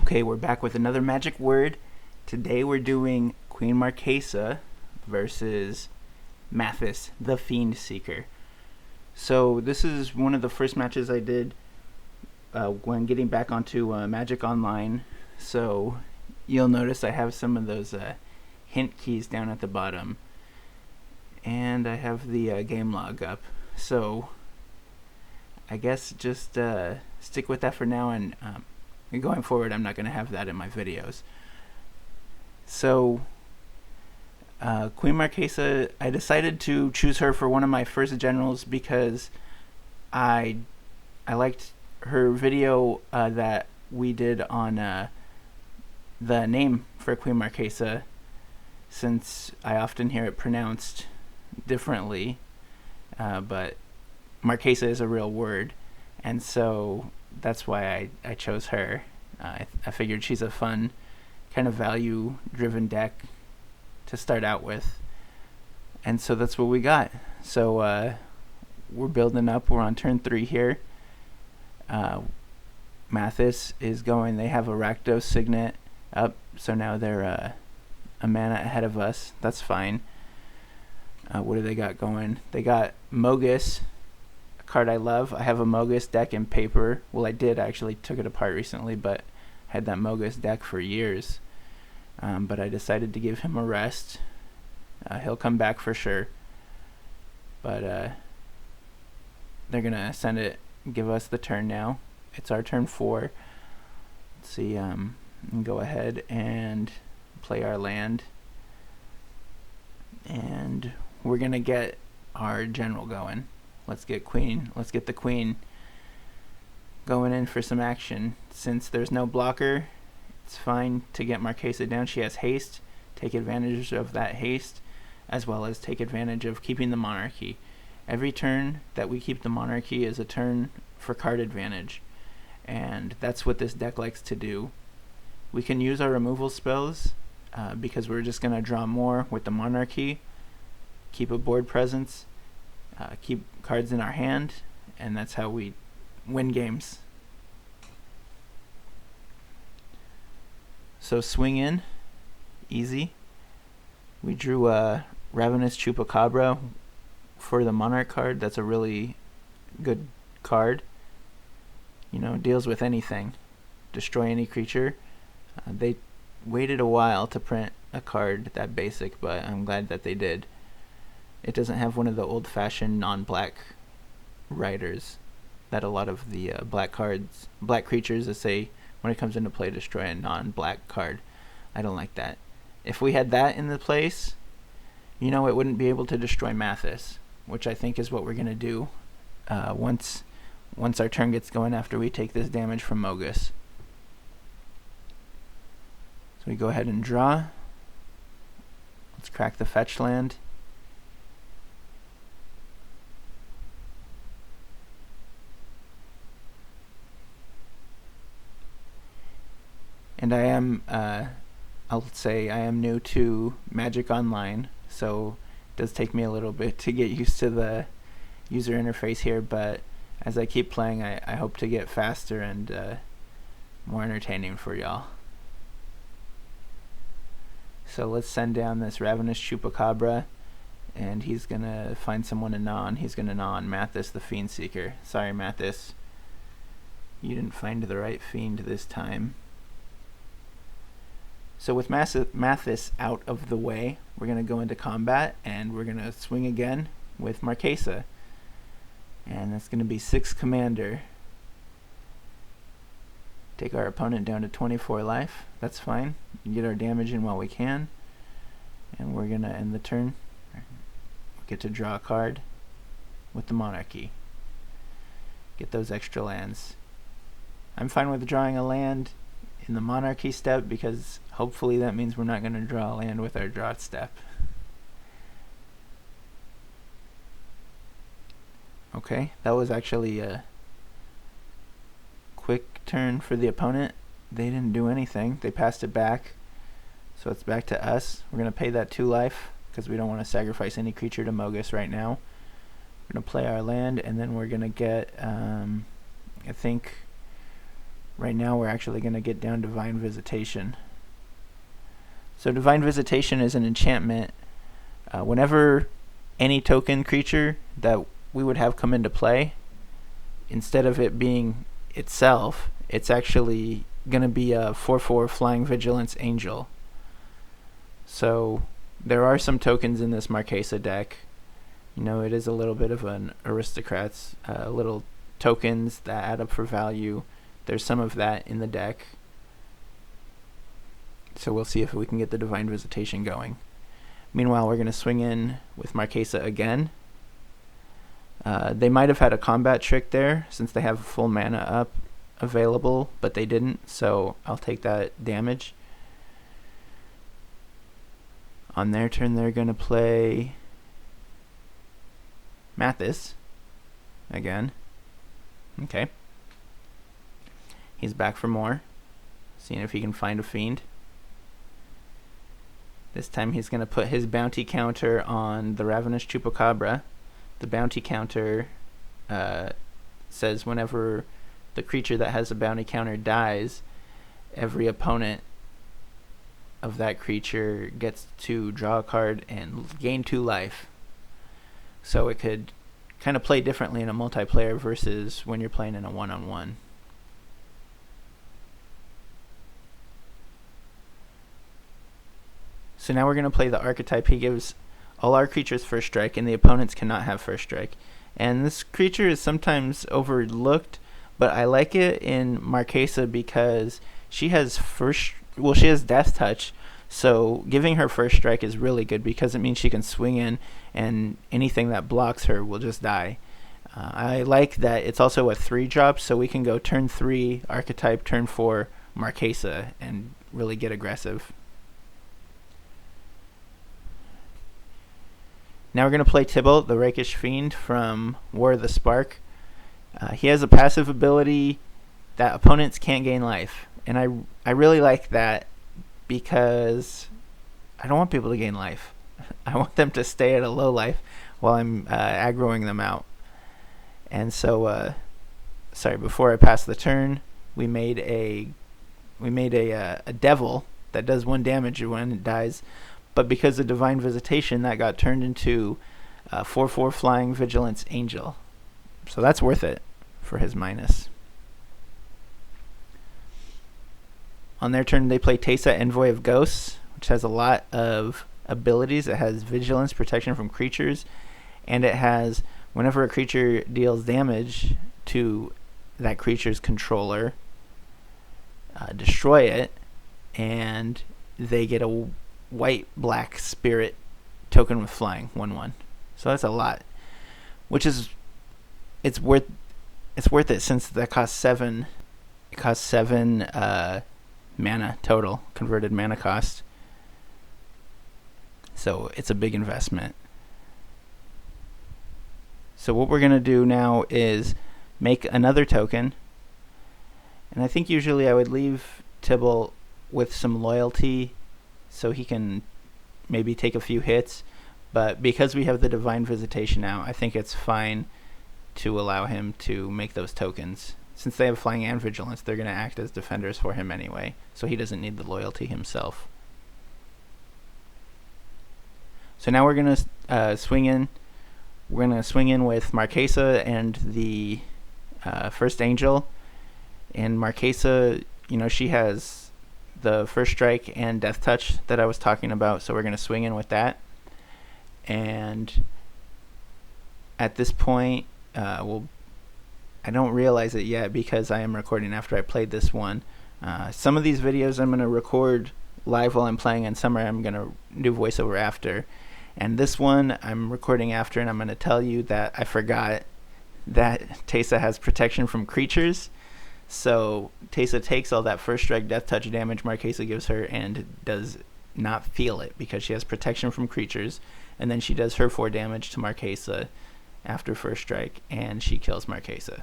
Okay, we're back with another magic word. Today we're doing Queen Marchesa versus Mathas, the Fiend Seeker. So this is one of the first matches I did when getting back onto Magic Online. So you'll notice I have some of those hint keys down at the bottom. And I have the game log up. So I guess just stick with that for now, and going forward I'm not going to have that in my videos. So Queen Marchesa, I decided to choose her for one of my first generals because I liked her video that we did on the name for Queen Marchesa, since I often hear it pronounced differently, but Marchesa is a real word, and so that's why I chose her. I figured she's a fun kind of value-driven deck to start out with, and so that's what we got. So we're building up. We're on turn 3 here. Mathas is going. They have a Rakdos Signet up, so now they're a mana ahead of us. That's fine. What do they got going? They got Mogus, a card I love. I have a Mogus deck in paper. Well, I did. I actually took it apart recently, but had that Mogus deck for years. But I decided to give him a rest. He'll come back for sure. But they're going to send it, give us the turn now. It's our turn 4. Let's see. Go ahead and play our land. And we're going to get our general going. Let's get the queen going in for some action. Since there's no blocker, it's fine to get Marchesa down. She has haste. Take advantage of that haste, as well as take advantage of keeping the monarchy. Every turn that we keep the monarchy is a turn for card advantage, and that's what this deck likes to do. We can use our removal spells because we're just going to draw more with the monarchy, keep a board presence, keep cards in our hand, and that's how we win games. So swing in, easy. We drew a Ravenous Chupacabra for the Monarch card. That's a really good card. You know, deals with anything. Destroy any creature. They waited a while to print a card that basic, but I'm glad that they did. It doesn't have one of the old-fashioned non-black riders that a lot of the black creatures that say when it comes into play destroy a non-black card. I don't like that. If we had that in the place, you know, it wouldn't be able to destroy Mathas, which I think is what we're gonna do once our turn gets going after we take this damage from Mogus. So we go ahead and draw. Let's crack the fetch land. And I am, I'll say I am new to Magic Online, so it does take me a little bit to get used to the user interface here, but as I keep playing, I hope to get faster and more entertaining for y'all. So let's send down this Ravenous Chupacabra, and he's going to find someone to gnaw on. He's going to gnaw on Mathas, the Fiend Seeker. Sorry, Mathas. You didn't find the right fiend this time. So with Mathas out of the way, we're going to go into combat, and we're going to swing again with Marchesa. And that's going to be 6 commander. Take our opponent down to 24 life. That's fine. Get our damage in while we can. And we're going to end the turn. We get to draw a card with the monarchy. Get those extra lands. I'm fine with drawing a land in the monarchy step because hopefully that means we're not going to draw a land with our draw step. Okay, that was actually a quick turn for the opponent. They didn't do anything. They passed it back. So it's back to us. We're going to pay that 2 life because we don't want to sacrifice any creature to Mogus right now. We're going to play our land, and then we're going to get, I think, right now we're actually going to get down Divine Visitation. So Divine Visitation is an enchantment. Whenever any token creature that we would have come into play, instead of it being itself, it's actually going to be a 4/4 Flying Vigilance Angel. So there are some tokens in this Marchesa deck. You know, it is a little bit of an aristocrats, little tokens that add up for value. There's some of that in the deck. So we'll see if we can get the Divine Visitation going. Meanwhile, we're going to swing in with Marchesa again. They might have had a combat trick there since they have full mana up available, but they didn't, so I'll take that damage. On their turn, they're going to play Mathas again. Okay. He's back for more, seeing if he can find a fiend. This time he's going to put his bounty counter on the Ravenous Chupacabra. The bounty counter says whenever the creature that has a bounty counter dies, every opponent of that creature gets to draw a card and gain 2 life. So it could kind of play differently in a multiplayer versus when you're playing in a one-on-one. So now we're going to play the archetype. He gives all our creatures first strike, and the opponents cannot have first strike. And this creature is sometimes overlooked, but I like it in Marchesa because she has she has Death Touch, so giving her first strike is really good because it means she can swing in and anything that blocks her will just die. I like that it's also a 3-drop, so we can go turn 3 archetype, turn 4 Marchesa, and really get aggressive. Now we're going to play Tybalt, the Rakish Fiend from War of the Spark. He has a passive ability that opponents can't gain life. And I really like that because I don't want people to gain life. I want them to stay at a low life while I'm aggroing them out. And so, before I pass the turn, we made a devil that does 1 damage when it dies. But because of Divine Visitation, that got turned into a 4/4 Flying Vigilance Angel. So that's worth it for his minus. On their turn, they play Teysa, Envoy of Ghosts, which has a lot of abilities. It has Vigilance, protection from creatures, and it has, whenever a creature deals damage to that creature's controller, destroy it, and they get a white-black spirit token with flying, 1/1. So that's a lot, which is it's worth it since that costs 7. It costs 7 mana total, converted mana cost. So it's a big investment. So what we're gonna do now is make another token, and I think usually I would leave Tybalt with some loyalty so he can maybe take a few hits, but because we have the Divine Visitation now, I think it's fine to allow him to make those tokens. Since they have Flying and Vigilance, they're going to act as defenders for him anyway, so he doesn't need the loyalty himself. So now we're going to swing in. We're going to swing in with Marchesa and the first angel. And Marchesa, she has the first strike and Death Touch that I was talking about, so we're going to swing in with that. And at this point, I don't realize it yet because I am recording after I played this one. Some of these videos I'm going to record live while I'm playing, and some I'm going to do voiceover after. And this one I'm recording after, and I'm going to tell you that I forgot that Teysa has protection from creatures. So Teysa takes all that first strike Death Touch damage Marchesa gives her and does not feel it because she has protection from creatures. And then she does her 4 damage to Marchesa after first strike, and she kills Marchesa.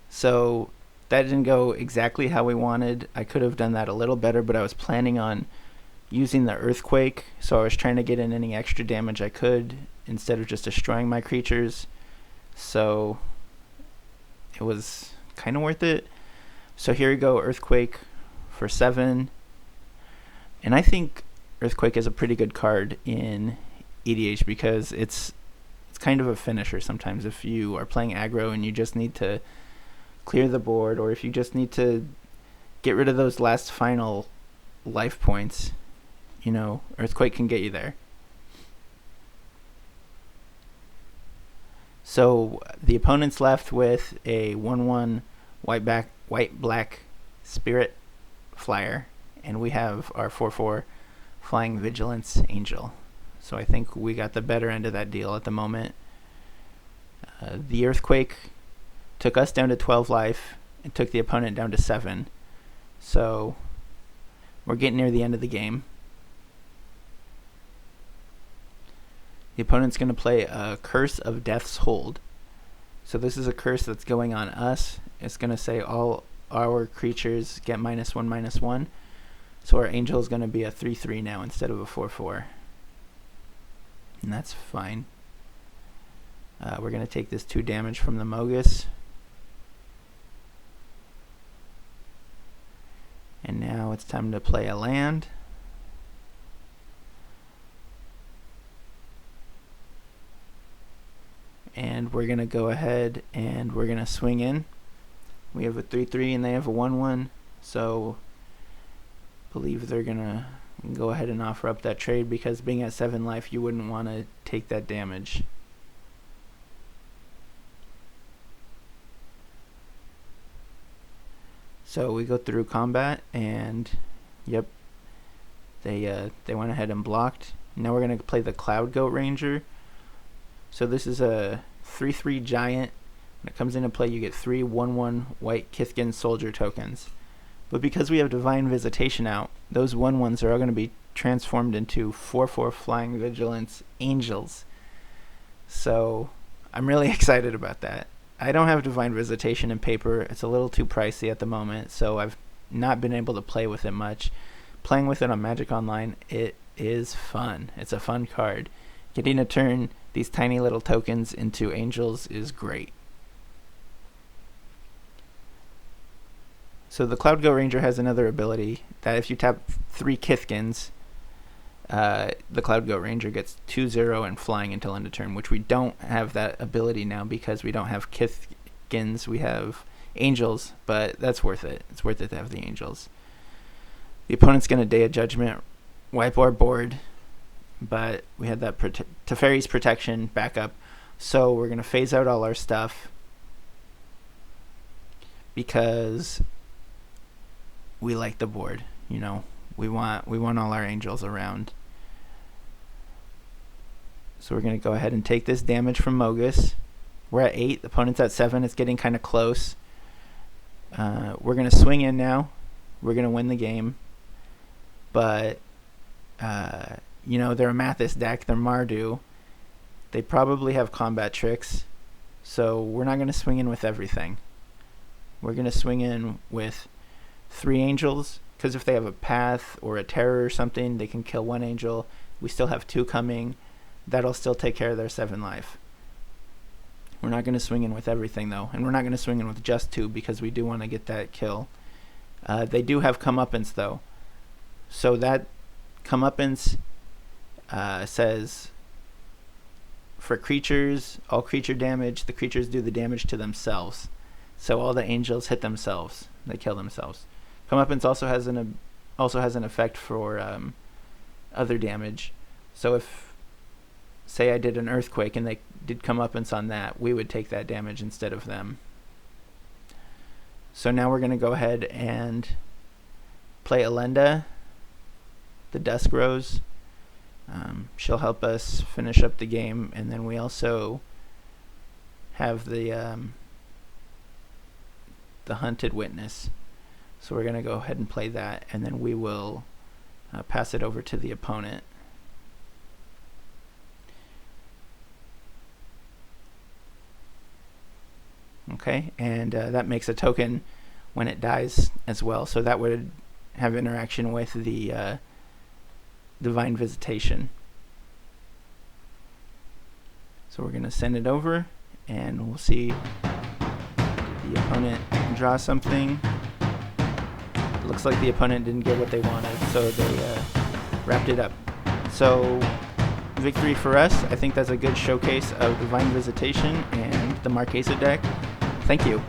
So that didn't go exactly how we wanted. I could have done that a little better, but I was planning on using the Earthquake, so I was trying to get in any extra damage I could instead of just destroying my creatures. So it was kind of worth it. So here we go, Earthquake for 7. And I think Earthquake is a pretty good card in EDH because it's kind of a finisher sometimes if you are playing aggro and you just need to clear the board, or if you just need to get rid of those last final life points. Earthquake can get you there. So the opponent's left with a 1/1 white-black Spirit Flyer, and we have our 4/4 Flying Vigilance Angel. So I think we got the better end of that deal at the moment. The Earthquake took us down to 12 life and took the opponent down to 7. So we're getting near the end of the game. The opponent's going to play a Curse of Death's Hold. So this is a curse that's going on us. It's going to say all our creatures get -1/-1. So our angel is going to be a 3/3 now instead of a 4/4. And that's fine. We're going to take this 2 damage from the Mogus. And now it's time to play a land. And we're going to go ahead and we're going to swing in. We have a 3/3 and they have a 1/1. So I believe they're going to go ahead and offer up that trade because being at 7 life, you wouldn't want to take that damage. So we go through combat and yep, they went ahead and blocked. Now we're going to play the Cloud Goat Ranger. So this is a 3/3 giant. When it comes into play, you get 3 1/1 white Kithkin soldier tokens. But because we have Divine Visitation out, those 1/1s are all going to be transformed into 4/4 Flying Vigilance Angels. So I'm really excited about that. I don't have Divine Visitation in paper. It's a little too pricey at the moment, so I've not been able to play with it much. Playing with it on Magic Online, it is fun. It's a fun card. Getting to turn these tiny little tokens into angels is great. So the Cloud Goat Ranger has another ability that if you tap 3 Kithkins, the Cloud Goat Ranger gets 2/0 and flying until end of turn, which we don't have that ability now because we don't have Kithkins, we have angels, but that's worth it. It's worth it to have the angels. The opponent's going to Day of Judgment, wipe our board, but we had that Teferi's Protection backup, so we're going to phase out all our stuff because we like the board. We want all our angels around. So we're going to go ahead and take this damage from Mogus. We're at 8. The opponent's at 7. It's getting kind of close. We're going to swing in now. We're going to win the game. But, they're a Mathas deck. They're Mardu. They probably have combat tricks. So we're not going to swing in with everything. We're going to swing in with 3 angels. Because if they have a Path or a Terror or something, they can kill 1 angel. We still have 2 coming. That'll still take care of their 7 life. We're not going to swing in with everything, though. And we're not going to swing in with just 2 because we do want to get that kill. They do have comeuppance, though. So that comeuppance says, for creatures, all creature damage, the creatures do the damage to themselves. So all the angels hit themselves. They kill themselves. Comeuppance also has an effect for other damage. So if, say I did an Earthquake and they did comeuppance on that, we would take that damage instead of them. So now we're going to go ahead and play Elenda, the Dusk Rose. She'll help us finish up the game, and then we also have the Hunted Witness. So we're going to go ahead and play that, and then we will pass it over to the opponent. Okay, and that makes a token when it dies as well. So that would have interaction with the Divine Visitation. So we're going to send it over, and we'll see the opponent draw something. It looks like the opponent didn't get what they wanted, so they wrapped it up. So victory for us. I think that's a good showcase of Divine Visitation and the Marchesa deck. Thank you.